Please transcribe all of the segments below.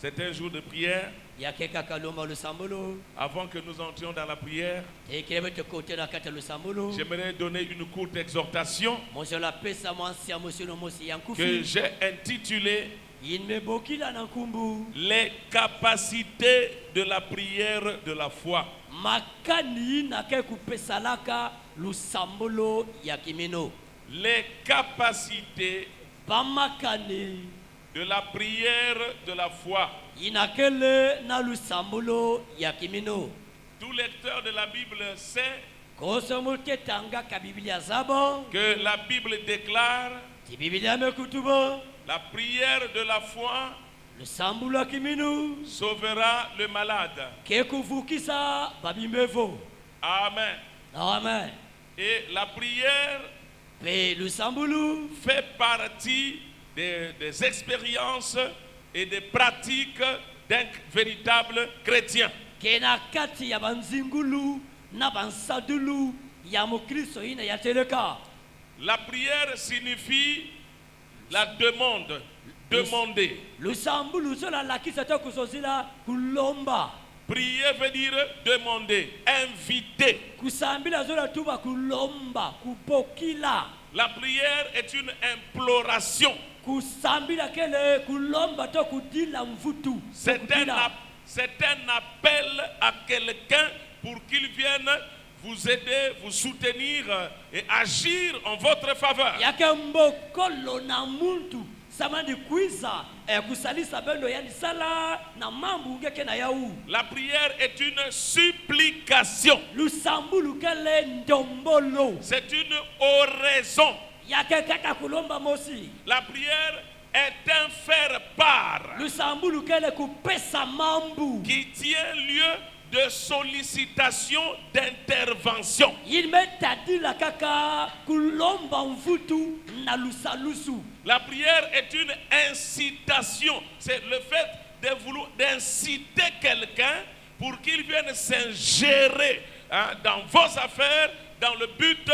C'est un jour de prière. yakeka kalomba lusambulu Avant que nous entrions dans la prière, ekirebe tokote na kata lusambulu j'aimerais donner une courte exhortation mozo la pesa mwansi ya musino mosi que yankufi j'ai intitulée inmebokila na nkumbu Les capacités de la prière de la foi. makani na ke kupesalaka lusambulu ya kimino Les capacités bamakani de la prière de la foi. inakele na lusambulu ya kimino Tout lecteur de la Bible sait kosomuke tanga ka biblia zabo que la Bible déclare ti biblia mekutubo la prière de la foi lusambulu ya kimino sauvera le malade. ke kuvukisa babimbevo Amen. amen Et la prière pe lusambulu fait partie des expériences et des pratiques d'un véritable chrétien. kena kati ya banzingulu na bansadulu ya mukristo ina ya teleka La prière signifie la demande, demander. lusambulu sola lakisa to kusozila kulomba Prier veut dire demander, inviter. kusambila zola tuba kulomba kupokila La prière est une imploration. kusambila kele kulomba to kudila mvutu C'est un appel à quelqu'un pour qu'il vienne vous aider, vous soutenir et agir en votre faveur. yake mbokolo na muntu samandi kwiza kusalisa bendo yani sala na mambu ngeke na yau La prière est une supplication. lusambulu kele ndombolo C'est une oraison. yake kaka kulomba mosi La prière est un faire-part lusambulu kele kupesa mambu qui tient lieu de sollicitation, d'intervention. ilmetadila kaka kulomba mvutu na lusalusu La prière est une incitation. C'est le fait d'inciter quelqu'un pour qu'il vienne s'ingérer dans vos affaires dans le but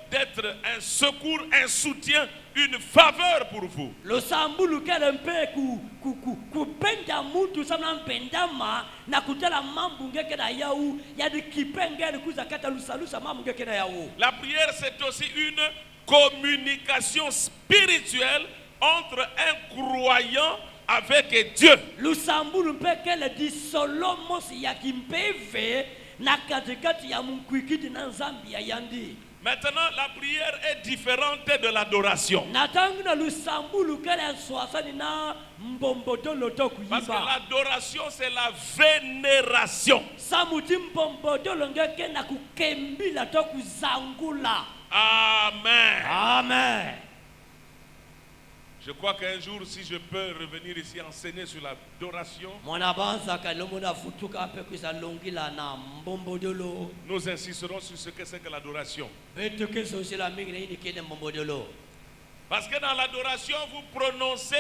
d'être un secours, un soutien, une faveur pour vous. lusambulu kele mpe kupenda muntu samna mpendama na kutela mambu ngeke na yau yadi kipengele kuza kata lusalusa mambu ngeke na yau. La prière, c'est aussi une communication spirituelle entre un croyant avec Dieu. Lusambulu mpe kele di solomosi ya kimpeve na katikati ya mkwikiti na nzambi ya yandi. Maintenant, la prière est différente de l'adoration. Natangu na lusambulu kele swasani na mbombodolo to Parce que kuyiba. l'adoration, c'est la vénération. Samuti mbombodolo ngeke na kukembila to kuzangula. Amen. Amen. Je crois qu'un jour, si je peux revenir ici enseigner sur l'adoration, Mwana banza kalomona futuka pe kuzalongila na mbombodolo. nous insisterons sur ce que c'est que l'adoration. Beto keso sila mingi na ini kene mbombodolo. Parce que dans l'adoration, vous prononcez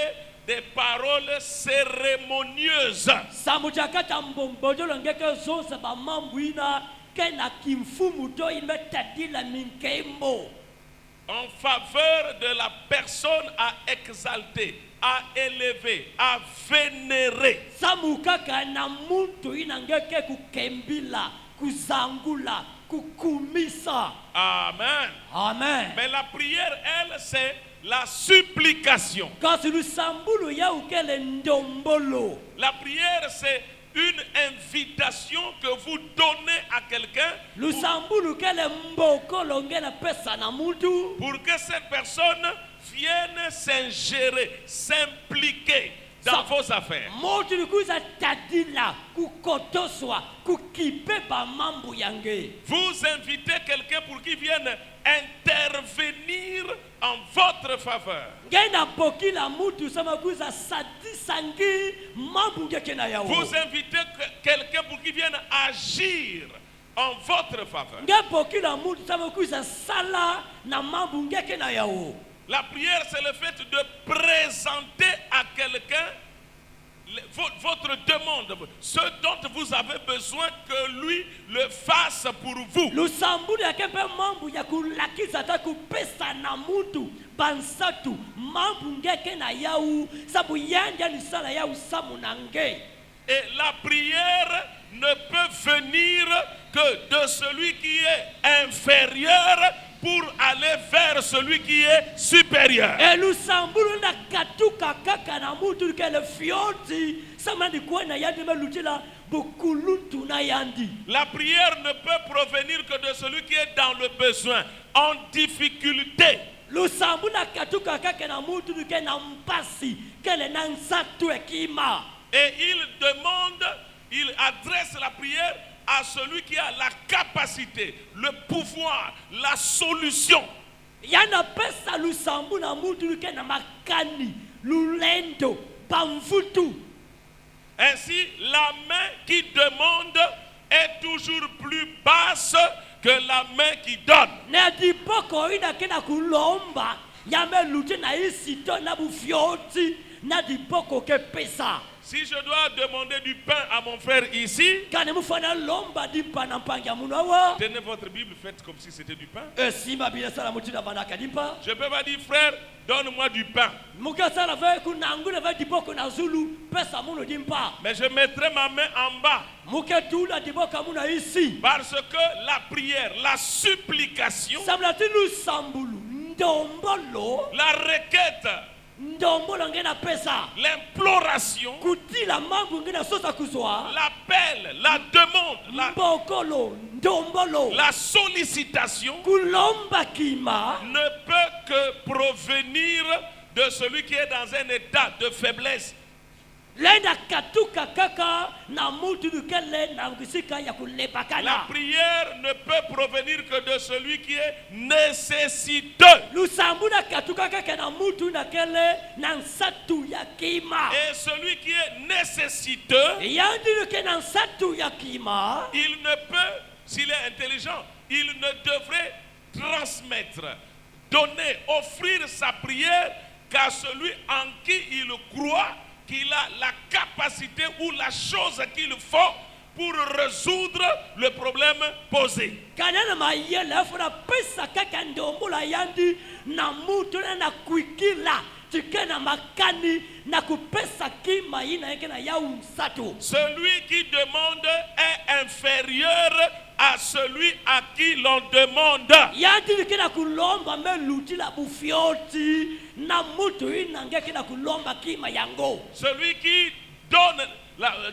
des paroles cérémonieuses. Samujakata mbombodolo ngeke zonsa ba mambuina kena kimfumu to imetadila minkembo. En faveur de la personne à exalter, à élever, à vénérer. Samukaka na muntu ina ngeke kukembila, kuzangula, kukumisa. Amen. Amen. Mais la prière, elle, c'est la supplication. Kasi lusambulu ya ukele ndombolo. La prière, c'est une invitation que vous donnez à quelqu'un Lusambulu kele mbokolo ngela pesa na muntu. pour que cette personne vienne s'ingérer, s'impliquer dans vos affaires. Motu likuza tadila, kukotoswa, kukipe ba mambu yange. Vous invitez quelqu'un pour qu'il vienne intervenir en votre faveur. Ngena pokila mutu sama kuza sadi sangi mambu ngeke na yawo. Vous invitez quelqu'un pour qu'il vienne agir en votre faveur. Nge pokila mutu sama kuza sala na mambu ngeke na yawo. La prière, c'est le fait de présenter à quelqu'un votre demande, ce dont vous avez besoin, que lui le fasse pour vous. lusambulu yake mpe mambo ya kulakisa ata kupesa na mutu bansatu mambo ngeke na yau sabu yanja lisala yau samu na nge. Et la prière ne peut venir que de celui qui est inférieur pour aller vers celui qui est supérieur. E lusambulu na katuka kaka na mutu ke le fioti sama ni kwena yandi melutila bukuluntu na yandi. La prière ne peut provenir que de celui qui est dans le besoin, en difficulté. Lusambulu na katuka kaka na mutu ke na mpasi ke le na nsatu ekima. Et il adresse la prière à celui qui a la capacité, le pouvoir, la solution. Yana pesa lusambu na mutu ke na makani, lulendo, bamfutu. Ainsi, la main qui demande est toujours plus basse que la main qui donne. Na dipoko ina kena kulomba, yame lute na isito na bufioti, na dipoko ke pesa. Si je dois demander du pain à mon frère ici, Kane mufana lomba dimpa na mpangi ya muno. tenez votre Bible, faites comme si c'était du pain. Sima bila sala mutina banaka dimpa. Je peux pas dire, frère, donne-moi du pain. Muka sala ve kunangule ve dipoko na zulu, pesa muno dimpa. Mais je mettrai ma main en bas. Muke tula diboka muno ici. Parce que la prière, la supplication, Samla tinu sambulu, ndombolo, la requête, ndombolo ngena pesa. l'imploration, Kutila mambo ngena sosa kuzwa. l'appel, la demande, Mbokolo, ndombolo. la sollicitation Kulomba kima. ne peut que provenir de celui qui est dans un état de faiblesse. Lenda katuka kaka na mutu dukele na ukisika ya kulepakana. La prière ne peut provenir que de celui qui est nécessiteux. Lusambu na katuka kaka na mutu na kele na nsatu ya kima. Et celui qui est nécessiteux, Yandi duke na nsatu ya kima. il ne peut, s'il est intelligent, il ne devrait transmettre, donner, offrir sa prière qu'à celui en qui il croit qu'il a la capacité ou la chose qu'il faut pour résoudre le problème posé. Kanana mayele afuna pesa kaka ndombola yandi na mutu na kuikila. Tike na makani na kupesa kima ina yake na yau nsatu. Celui qui demande est inférieur à celui à qui l'on demande. Yandi kina kulomba meluti la bufioti na mutu ina ngeke na kulomba kima yango. Celui qui donne,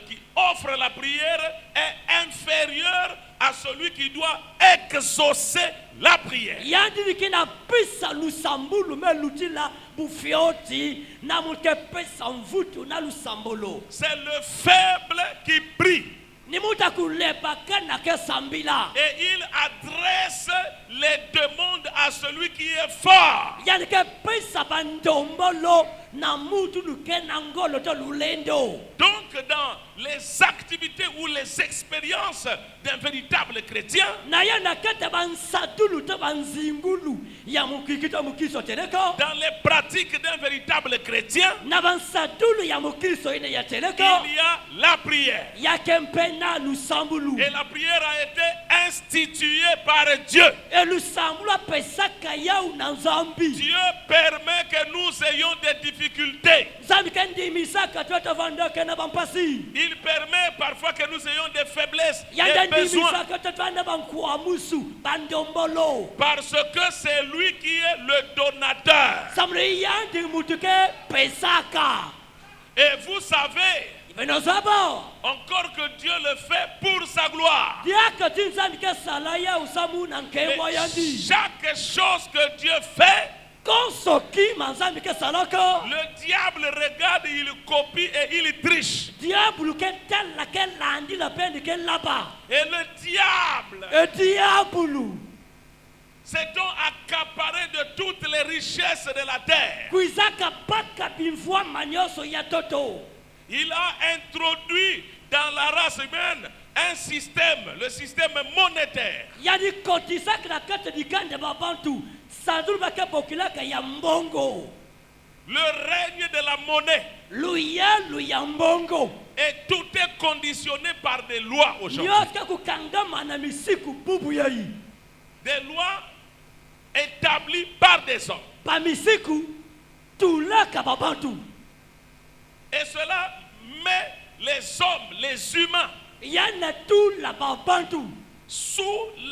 qui offre la prière est inférieur à celui qui doit exaucer la prière. Yandi kina pesa lusambulu meluti la bufioti na muke pesa mvutu na lusambulu. C'est le faible qui prie. Ni muta kulepa kana ke sambila. Et il adresse les demandes à celui qui est fort. Yani ke pesa bandombolo na mutu duke na ngolo to lulendo. Donc dans les activités ou les expériences d'un véritable chrétien, Na ya na kata bansatulu to banzingulu ya mukikito mukiso teleko. dans les pratiques d'un véritable chrétien, Na bansatulu ya mukiso ine ya teleko. il y a la prière. Ya kempena lusambulu. Et la prière a été instituée par Dieu. E lusambulu pesaka ya una zambi. Dieu permet que nous ayons des difficultés. Zambi kendi misaka tota vanda kena bampasi. Il permet parfois que nous ayons des faiblesses Ya et ndendi besoins. misaka tota vanda bankuamusu bandombolo. Parce que c'est lui qui est le donateur. Samri yandi mutuke pesaka. Et vous savez Venozabo. encore que Dieu le fait pour sa gloire. Diaka tinzambi ke salaya usamu na nkemo Mais yandi. chaque chose que Dieu fait, Konsoki manzambi ke salaka. le diable regarde, il copie et il triche. Diablo ke tella ke landi la peine ke laba. Et le diable E diablo. s'est donc accaparé de toutes les richesses de la terre. Kuizaka paka bimfua manyoso ya toto. Il a introduit dans la race humaine un système, le système monétaire. Yani kotisaka na kata dikande babantu. Sadulu bake bokilaka ya mbongo. le règne de la monnaie. luyalu ya mbongo Et tout est conditionné par des lois aujourd'hui. nyonso kukangama na misiku bubu yai Des lois établies par des hommes. pamisiku tulaka babantu Et cela met les hommes, les humains, yana tula babantu sous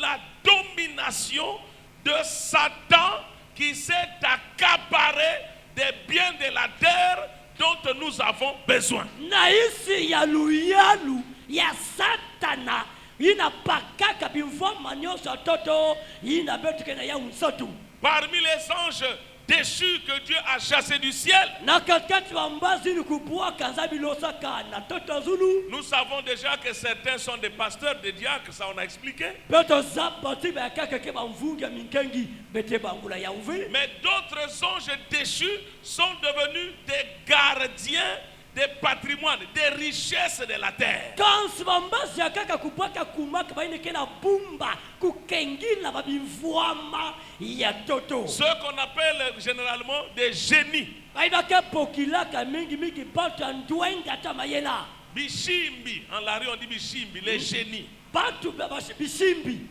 la domination de Satan qui s'est accaparé des biens de la terre dont nous avons besoin. na isi ya luyalu ya satana inapakaka bimvoma nyonso ya toto inabetuke na ya unsotu Parmi les anges déchus que Dieu a chassés du ciel, na katikati bambazi ni kubwaka nza bilosaka na toto zulu nous savons déjà que certains sont des pasteurs, des diacres, ça on a expliqué. mpe toza bati bayakaka ke bamvungi ya minkengi bete bangula ya uve Mais d'autres anges déchus sont devenus des gardiens des patrimoines, des richesses de la terre. kansi bambazi ya kaka kubwaka kumaka baineke na bumba kukengila babimvwama ya toto Ceux qu'on appelle généralement des génies. baibaka pokilaka mingi bato ya ndwenga ata mayela Bishimbi, en Lari on dit Bishimbi, les génies. bato bisimbi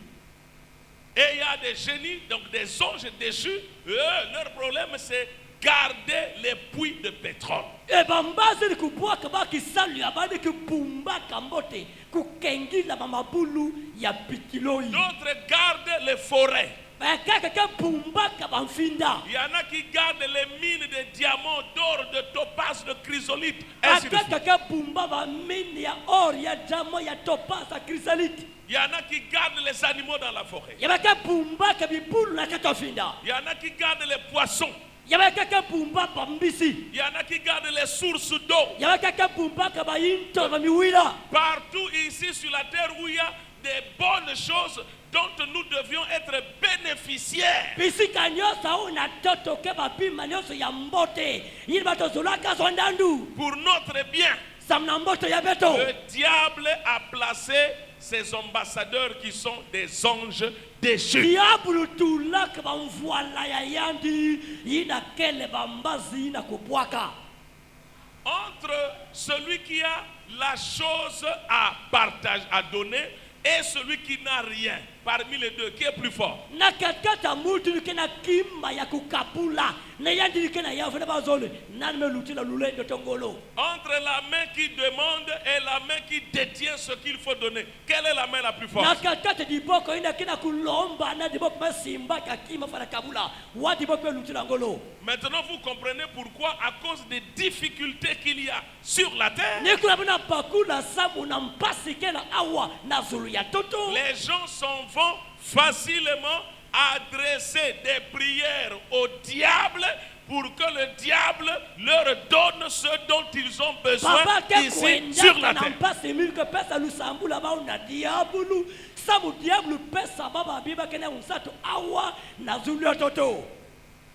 Et il y a des génies, donc des anges déchus, eux, leur problème c'est garder les puits de pétrole. e bambazi ni kubwaka bakisalu ya badi kibumbaka mbote kukengila mamabulu ya pikiloi D'autres gardent les forêts. bayakaka ke bumbaka bamfinda Il y en a qui gardent les mines de diamants, d'or, de topaz, de chrysolite, ainsi de suite. akaka ke bumba bamini ya or ya jamo ya topasa krisalite Il y en a qui gardent les animaux dans la forêt. yabaka bumbaka bibulu na katofinda Il y en a qui gardent les poissons. yabaka ke bumba bambisi Il y en a qui gardent les sources d'eau. yabaka ke bumbaka bayinto bamiwila Partout ici sur la terre où il y a des bonnes choses dont nous devions être bénéficiaires. bisika nyonso au na toto ke bapima nyonso ya mbote yini batozolaka zwa ndandu Pour notre bien, samna mboto ya beto le diable a placé ses ambassadeurs qui sont des anges déchus. diabulu tulaka bamvwala ya yandi yina kele bambazi yina kubwaka Entre celui qui a la chose à partager, à donner, et celui qui n'a rien, parmi les deux, qui est plus fort? na katikati ya mutu like na kima ya kukapula na yandi like na yavu na bazole nani melutila lulendo tongolo Entre la main qui demande et la main qui détient ce qu'il faut donner, quelle est la main la plus na forte? katikati diboko ina kina kulomba na diboko masimba kakima fana kabula wa diboko melutila ngolo Maintenant, vous comprenez pourquoi, à cause des difficultés qu'il y a sur la terre, nikula bina pakula sabu na mpasi kela awa na zulu ya toto les gens s'en vont facilement adresser des prières au diable pour que le diable leur donne ce dont ils ont besoin baba ke ici sur la kuendaka na terre. mpasi mili ke pesa lusambula bao na diabulu sabu diabulu pesa baba biba kena unsato awa na zulu ya toto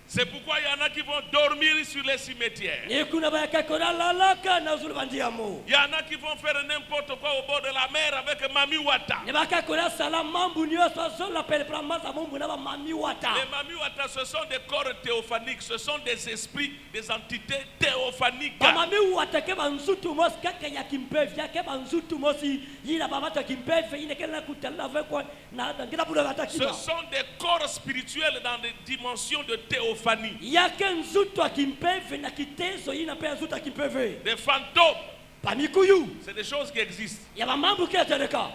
C'est pourquoi il y en a qui vont dormir sur les cimetières. nikuna bayakakona lalaka na zulu bandiamo Il y en a qui vont faire n'importe quoi au bord de la mer avec Mami Wata. nebakakona sala mambu nyonso azola pelepela maza mombu na bamami wata Les Mami Wata, ce sont des corps théophaniques, ce sont des esprits, des entités théophaniques. bamami wata ke banzutu mosi kaka ya kimpevi yake banzutu mosi yina babata kimpevi yine kena kutala vekwa na ngina bula Ce batakima sont des corps spirituels dans des dimensions de théophanie. yake nzutu akimpevi na kitezo yina pe nzutu akimpevi Des fantômes, pamikuyu c'est des choses qui existent. ya bamambu ke tereka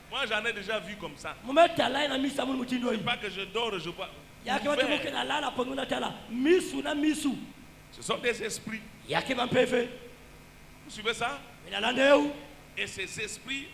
Moi, j'en ai déjà vu comme ça. mumetala na misa mun mutindo yi Pas que je dors, je vois. yake batu muke na lala panguna tala misu na misu Ce sont des esprits. yake bampevi Vous suivez ça? inalandeu Et ces esprits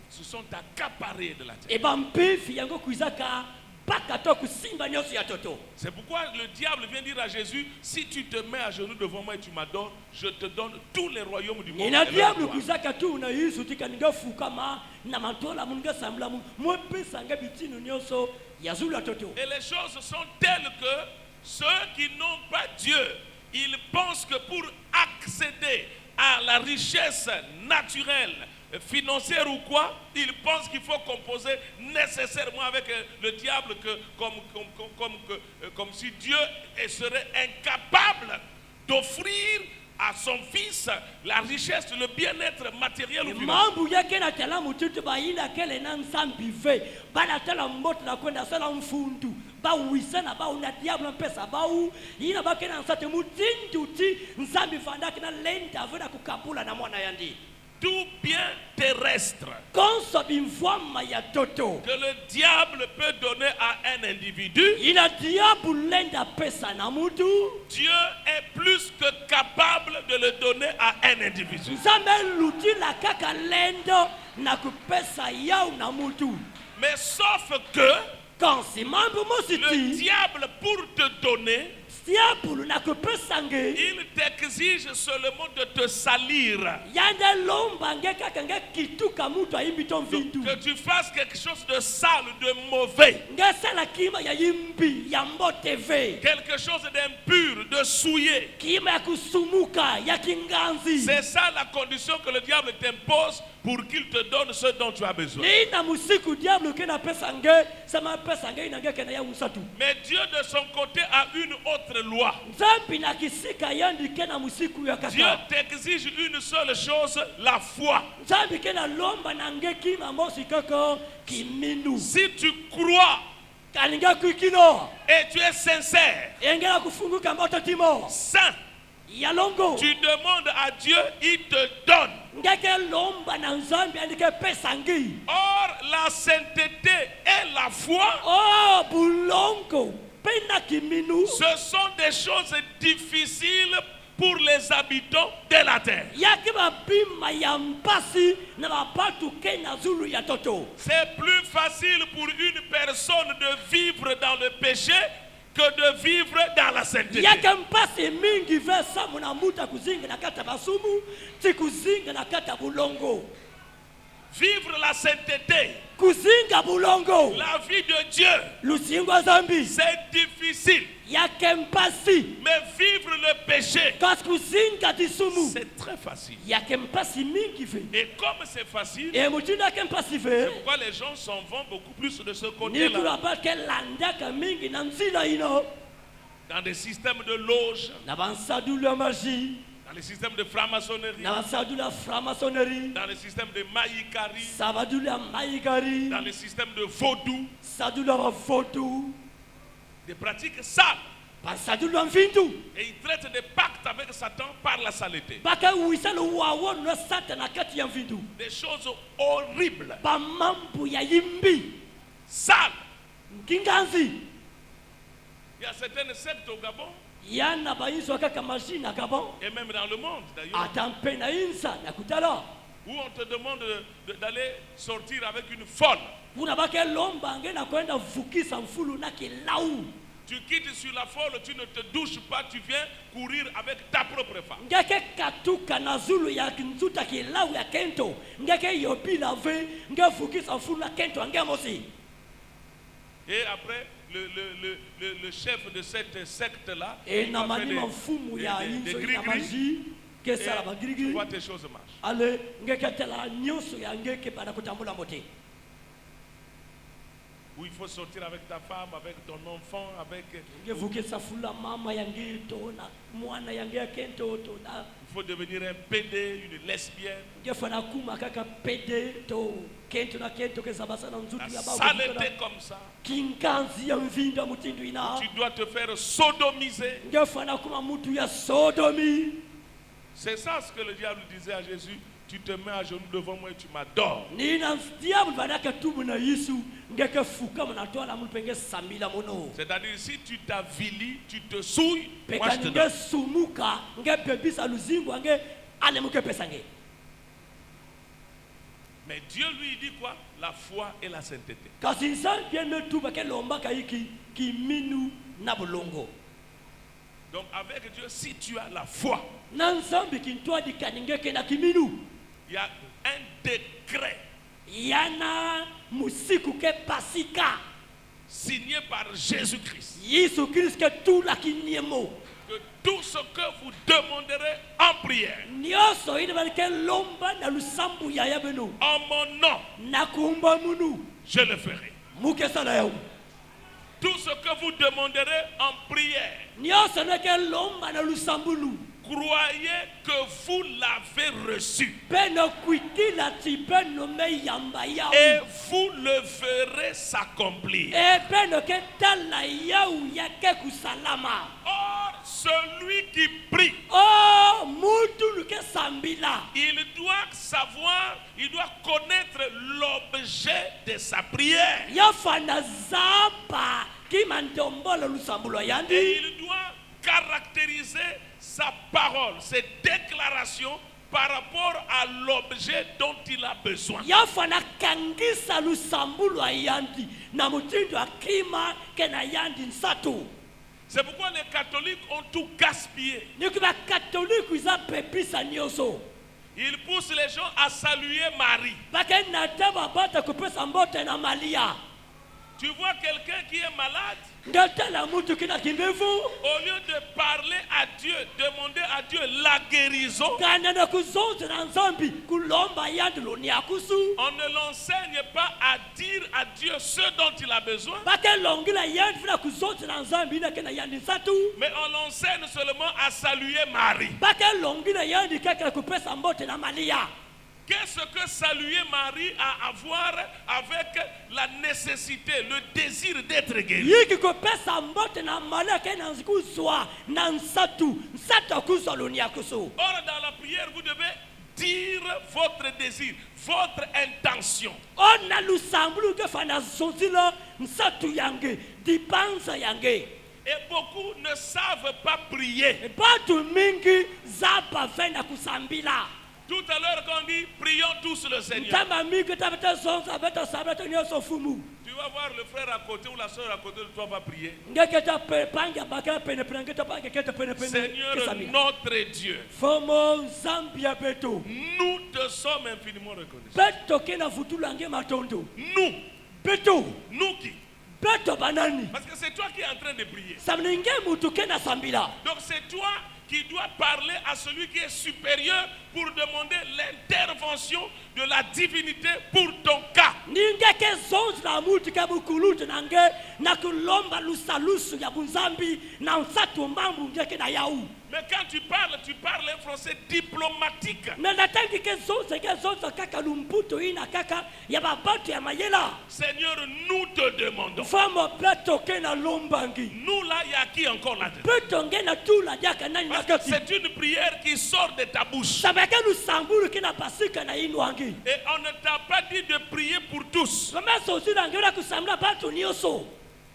se sont accaparés de la terre. e bampevi yango kuizaka mpaka to kusimba nyonso ya toto C'est pourquoi le diable vient dire à Jésus, si tu te mets à genoux devant moi et tu m'adores, je te donne tous les royaumes du monde. nina et leur diablo gloire. kuizaka tu na yesu tika ningafukama na matola mu ningasambula mu mwepesanga bitino nyonso ya zulu ya toto Et les choses sont telles que ceux qui n'ont pas Dieu, ils pensent que pour accéder à la richesse naturelle, financière ou quoi, ils pensent qu'il faut composer nécessairement avec le diable comme si Dieu serait incapable d'offrir à son fils la richesse, le bien-être matériel ou financier. mambu yake na tala mututu bayina kele na nsambi ve bana tala mboto na kwenda sala mfundu ba uisana ba una diable pesa ba u ina ba kena nsate mutindu ti nsambi fanda kena lenta vena kukapula na mwana yandi Tout bien terrestre konso bimvwama ya toto que le diable peut donner à un individu, ina diable lenda pesa na mutu Dieu est plus que capable de le donner à un individu. nzambe luti la kaka lendo na kupesa yao na mutu Mais sauf que quand si mambu le mositi diable, pour te donner, diable na kupesa nge il t'exige seulement de te salir. yande lomba nge kaka nge kituka mutu ayimbi to mvindu Que tu fasses quelque chose de sale, de mauvais. nge sala kima ya yimbi ya mbote ve Quelque chose d'impur, de souillé. kima ya kusumuka ya kinganzi C'est ça la condition que le diable t'impose pour qu'il te donne ce dont tu as besoin. nina musiku diable ke na pesa nge sama pesa nge ina nge kena ya musatu Mais Dieu de son côté a une autre loi. nzambi na kisika yandi ke na musiku ya Dieu kaka t'exige une seule chose, la foi. nzambi ke na lomba na nge kima mosi kaka kiminu Si tu crois kalinga kuikino et tu es sincère, engela kufunguka moto timo saint, ya longo tu demandes à Dieu, il te donne. ngeke lomba na nzambi andike pesa ngi Or, la sainteté et la foi, oh bulongo pena kiminu ce sont des choses difficiles pour les habitants de la terre. yaki bapima ya mpasi na bapatu ke na zulu ya toto C'est plus facile pour une personne de vivre dans le péché que de vivre dans la sainteté. yake mpasi mingi ve samu na muta kuzinga na kata basumu ti kuzinga na kata bulongo Vivre la sainteté, kuzinga bulongo la vie de Dieu, lusingo zambi c'est difficile. yake mpasi Mais vivre le péché, kasi kuzinga disumu c'est très facile. yake mpasi mingi ve Et comme c'est facile, e mutinda yake mpasi c'est ve pourquoi les gens s'en vont beaucoup plus de ce ni côté-là. kulaba ke landaka mingi na nzila ino Dans des systèmes de loges, na bansadulu ya magie dans les systèmes de franc-maçonnerie, na basadulu ya franc-maçonnerie dans les systèmes de maïkari, sabadulu ya maigari dans les systèmes de vaudou, sadulu ya bavodu des pratiques sales. basadulu ya mvindu Et ils traitent des pactes avec Satan par la saleté. bakawisa luwawo na satana kati ya mvindu Des choses horribles, bamambu ya yimbi sales. nkinganzi Il y a certaines sectes au Gabon, yana bainzo kaka maji na gabon et même dans le monde d'ailleurs, ata mpe na insa na kutala où on te demande d'aller sortir avec une folle. kuna bake lomba nge na kwenda vukisa mfulu na kilau Tu quittes sur la folle, tu ne te douches pas, tu viens courir avec ta propre femme. ngeke katuka na zulu ya nzuta kilau ya kento ngeke yopila ve nge vukisa mfulu na kento ange mosi Et après, le chef de cette secte-là, e il na va faire manima mfumu ya des inzo ya gris-gris, maji ke et sala tu bagirigi vois tes choses marchent. ale ngeke tela nyonso ya ngeke bana kutambula mote Où il faut sortir avec ta femme, avec ton enfant, avec... nge vukisa fula mama ya ngito na mwana ya nge kento to na Il faut devenir un PD, une lesbienne. nge fana kuma kaka pede to kento na kento ke sabasana La nzutu ya saleté comme ça. kinkanzi ya mvinda mutindu ina Tu dois te faire sodomiser. nge fana kuma mutu ya sodomi C'est ça ce que le diable disait à Jésus. Tu te mets à genoux devant moi et tu m'adores. nina diable vanaka tubu na Yesu ngeke fuka mna tola mulpenge samila mono C'est-à-dire, si tu t'avilis, tu te souilles, moi peka je te nge donne. sumuka nge bebisa luzingo nge ale muke pesa nge Mais Dieu lui dit quoi? La foi et la sainteté. kasi nzambi biene tuba ke lombaka iki kiminu na bulongo Donc avec Dieu, si tu as la foi, na nzambi kintwadi kaningeke na kiminu il y a un décret yana musiku ke pasika signé par Jésus-Christ. Yesu Christ ke tula kinyemo Que tout ce que vous demanderez en prière, nyonso ine bali ke lomba na lusambu ya yabenu en mon nom, na kumba munu je le ferai. muke sala yau Tout ce que vous demanderez en prière, nyonso ndenge lomba na lusambulu croyez que vous l'avez reçu. mpe nokwitila ti mpe nomeyamba Et yawu vous le verrez s'accomplir. mpe noketala yawu yake kusalama Or, celui qui prie, o mutu lukesambila il doit savoir, il doit connaître l'objet de sa prière. yafana zamba kimandombolo lusambulo Et yandi il doit caractériser sa parole, ses déclarations par rapport à l'objet dont il a besoin. yafana kangisa lusambulo yandi na mutindo akima kena yandi nsatu C'est pourquoi les catholiques ont tout gaspillé. nikuba katoliku iza pepisa nyonso Ils poussent les gens à saluer Marie. bakenda babata kupesa mbote na malia Tu vois quelqu'un qui est malade, ngatala mutu kina kindevu au lieu de parler à Dieu, demander à Dieu la guérison, kana na kuzonza na nzambi kulomba yandi loniakusu on ne l'enseigne pas à dire à Dieu ce dont il a besoin, bakelongila yandi funa kuzonza na nzambi ina kena yandi nsatu mais on l'enseigne seulement à saluer Marie. bakelongila yandi kakela kupesa mbote na malia Qu'est-ce que saluer Marie a à voir avec la nécessité, le désir d'être guéri? yiki kupesa mbote na malia kena nzikuzwa na nsatu akuzwa loniakusu Or, dans la prière, vous devez dire votre désir, votre intention. ona lusambulu kefana zonzila nsatu yange dipanza yange Et beaucoup ne savent pas prier. batu mingi zaba vena kusambila Tout à l'heure, quand on dit prions tous le Seigneur, ntamba mingi tabeta zonza beta sabeta nyonso fumu tu vas voir le frère à côté ou la soeur à côté de toi va prier. ngeketa panga bakala pene pene ngeta panga keta pene pene Seigneur kesamila. notre Dieu, fomo zambia beto nous te sommes infiniment reconnaissants. beto kena futulange matondo Nous, beto nous qui? beto banani Parce que c'est toi qui es en train de prier. samninge mutu kena sambila Donc c'est toi qui dois parler à celui qui est supérieur pour demander l'intervention de la divinité pour ton cas. ningeke zonzi na mutu ke bukulutu nange na kulomba lusalusu ya bunzambi na nsatu mbambu ngeke na yau Mais quand tu parles un français diplomatique. na natangi ke zonzi kaka lumputo ina kaka ya babatu ya mayela Seigneur, nous te demandons. fomo beto kena lombangi Nous là, il y a qui encore là-dedans? beto ngena tula diaka nani Parce que nakati c'est une prière qui sort de ta bouche. sabeke lusambulu kena pasika na inwangi Et on ne t'a pas dit de prier pour tous. mameso osila ngela kusambula batu nyonso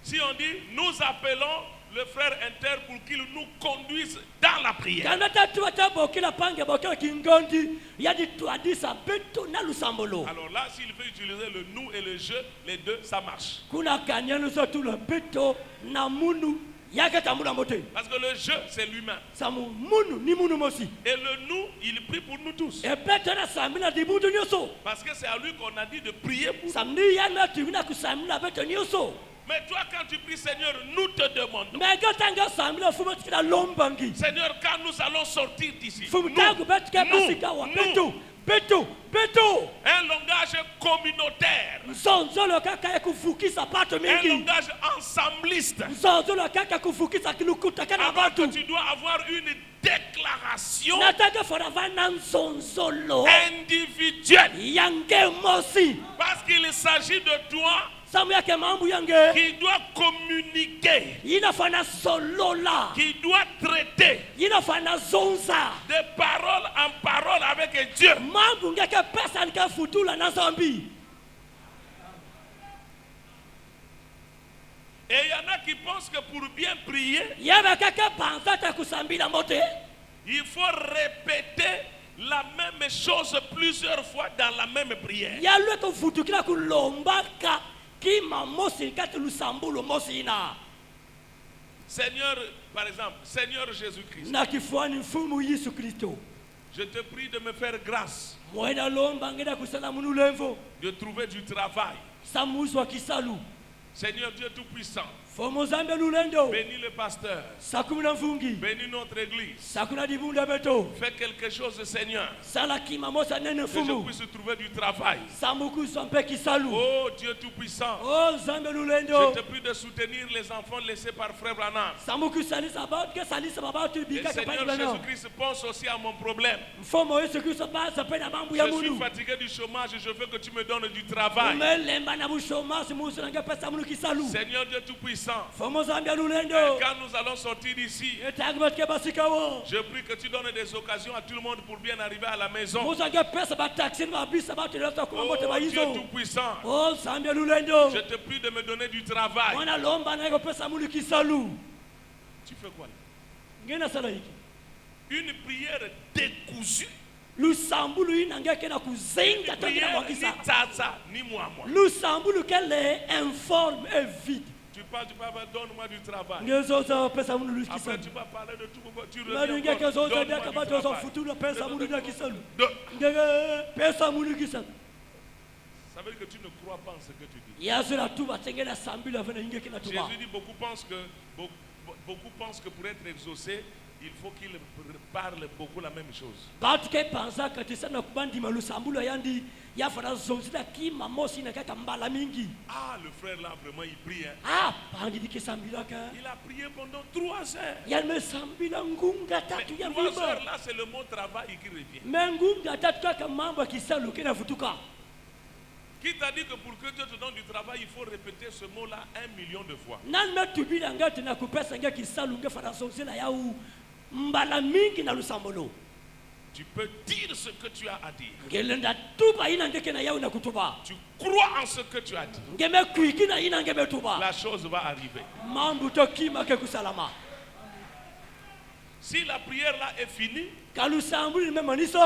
Si on dit, nous appelons le frère inter pour qu'il nous conduise dans la prière. kana tatu batabokela pange bokela kingondi yadi twadisa beto na lusambulu Alors là, s'il veut utiliser le nous et le je, les deux, ça marche. kuna kanyano sotu le beto na munu yake tambula mote Parce que le je, c'est l'humain. samu munu ni munu mosi Et le nous, il prie pour nous tous. e beto na samina dibudu nyonso Parce que c'est à lui qu'on a dit de prier pour. samni yana tumina kusamina beto nyonso Mais toi, quand tu pries, Seigneur, nous te demandons. mega tanga samina fumo tikila lombangi Seigneur, quand nous allons sortir d'ici, fumo tangu beto ke pasika wa beto un langage communautaire, nzonzolo kaka ya kuvukisa bato un mingi langage ensembliste. nzonzolo kaka kuvukisa kilukuta kana Alors que batu tu dois avoir une déclaration nataka fona vana nzonzolo individuelle. yange mosi Parce qu'il s'agit de toi samu yake mambu yange qui doit communiquer, inafana solola qui doit traiter inafana zonza de parole en parole avec Dieu. mambu ngeke pesa nika futula na zambi Et il y en a qui pensent que pour bien prier, yaba kaka panzata kusambila mote il faut répéter la même chose plusieurs fois dans la même prière. yalwe kufutukila kulombaka kima mosi kati lusambulu mosi ina Seigneur, par exemple, Seigneur Jésus-Christ, na kifuani mfumu Yesu Kristo je te prie de me faire grâce mwena lomba ngeda kusala munu levo de trouver du travail. samuzwa kisalu Seigneur Dieu Tout-Puissant, fomo zambe lulendo bénis le pasteur, sakuna mfungi bénis notre église. sakuna dibunda beto Fais quelque chose, Seigneur, sala kimamosa nene que je fumu puisse trouver du travail. sambuku sompe kisalu Oh Dieu Tout-Puissant, oh zambe je lulendo te prie de soutenir les enfants laissés par Frère Branham. sambuku salisa about ke salisa baba tu Et bika Seigneur kapani bano Jésus-Christ, pense aussi à mon problème. mfomo Yesu Kristo basa pena mambo ya Je suis mundu fatigué du chômage, je veux que tu me donnes du travail. umelemba na bushomasi musu nanga pesa munu kisalu Seigneur Dieu Tout-Puissant, fomo zambe lulendo quand nous allons sortir d'ici, etagbat ke basikawo je prie que tu donnes des occasions à tout le monde pour bien arriver à la maison. musu nanga pesa ba taxi ba bisa ba teleta kuma moto ba Oh Dieu yizo Tout-Puissant, oh zambe lulendo je te prie de me donner du travail. mwana lomba na pesa munu kisalu Tu fais quoi là? ngena sala hiki Une prière décousue. lusambulu inangeke na kuzenga Une tena prière ni mwakisa tata ni moi. lusambulu kele informe et vide Tu parles, donne-moi du travail. ngezoza pesa munu Après kisalu tu vas parler de tout, tu maninge reviens kezoza encore, ndaka donne-moi du bato zo travail. futulu pesa munu kisalu De- ngeke pesa munu kisalu Ça veut dire que tu ne crois pas en ce que tu dis. yazira tuba tengena sambulu avena ingeke na tuba Jésus dit, beaucoup pensent que pour être exaucé, il faut qu'il parle beaucoup la même chose. batu ke panza kati sana kubandima lusambulu yandi yafana zonzila kima mosi na kaka mbala mingi Ah, le frère là, vraiment, il prie. Hein. ah pangidi ke sambila ka Il a prié pendant 3 heures. yalme sambila ngunga Mais tatu ya 3 vima heures là, c'est le mot travail qui revient. mengunga tatu kaka mambo ya kisalu kena futuka Qui t'a dit que pour que Dieu te donne du travail, il faut répéter ce mot-là 1 million de fois. nani metubila ngati na kupesa nge kisalu nge fana zonzila yau mbala mingi na lusambolo Tu peux dire ce que tu as à dire. ngelenda tuba ina ngeke na yau na kutuba Tu crois en ce que tu as dit. ngeme kuiki na ina ngeme tuba La chose va arriver. mambo to kima ke kusalama Si la prière là est finie, kalusambulu me maniso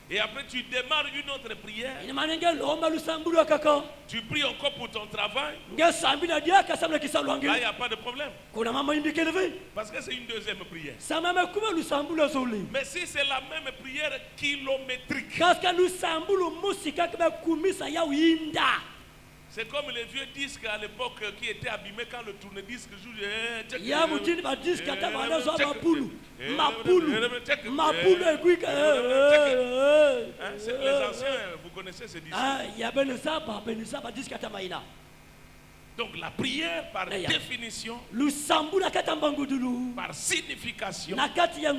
et après tu démarres une autre prière, ina manenge lomba lusambulu kaka tu pries encore pour ton travail, nge sambila dia kasamla kisalu là il n'y ange a pas de problème. kuna mama indikeleve Parce que c'est une deuxième prière. samama kuma lusambulu azoli Mais si c'est la même prière kilométrique, kaska lusambulu musi kaka be kumisa yau inda c'est comme les vieux disques à l'époque qui étaient abîmés quand le tourne-disque joue. ya mutini badiski ata banazo mapulu mapulu ekwika Hein, les anciens, vous connaissez ces disques. ah ya benezaba diski ata maina Donc la prière par Aya. définition, lusambulu akata mbangudulu par signification, na kati ya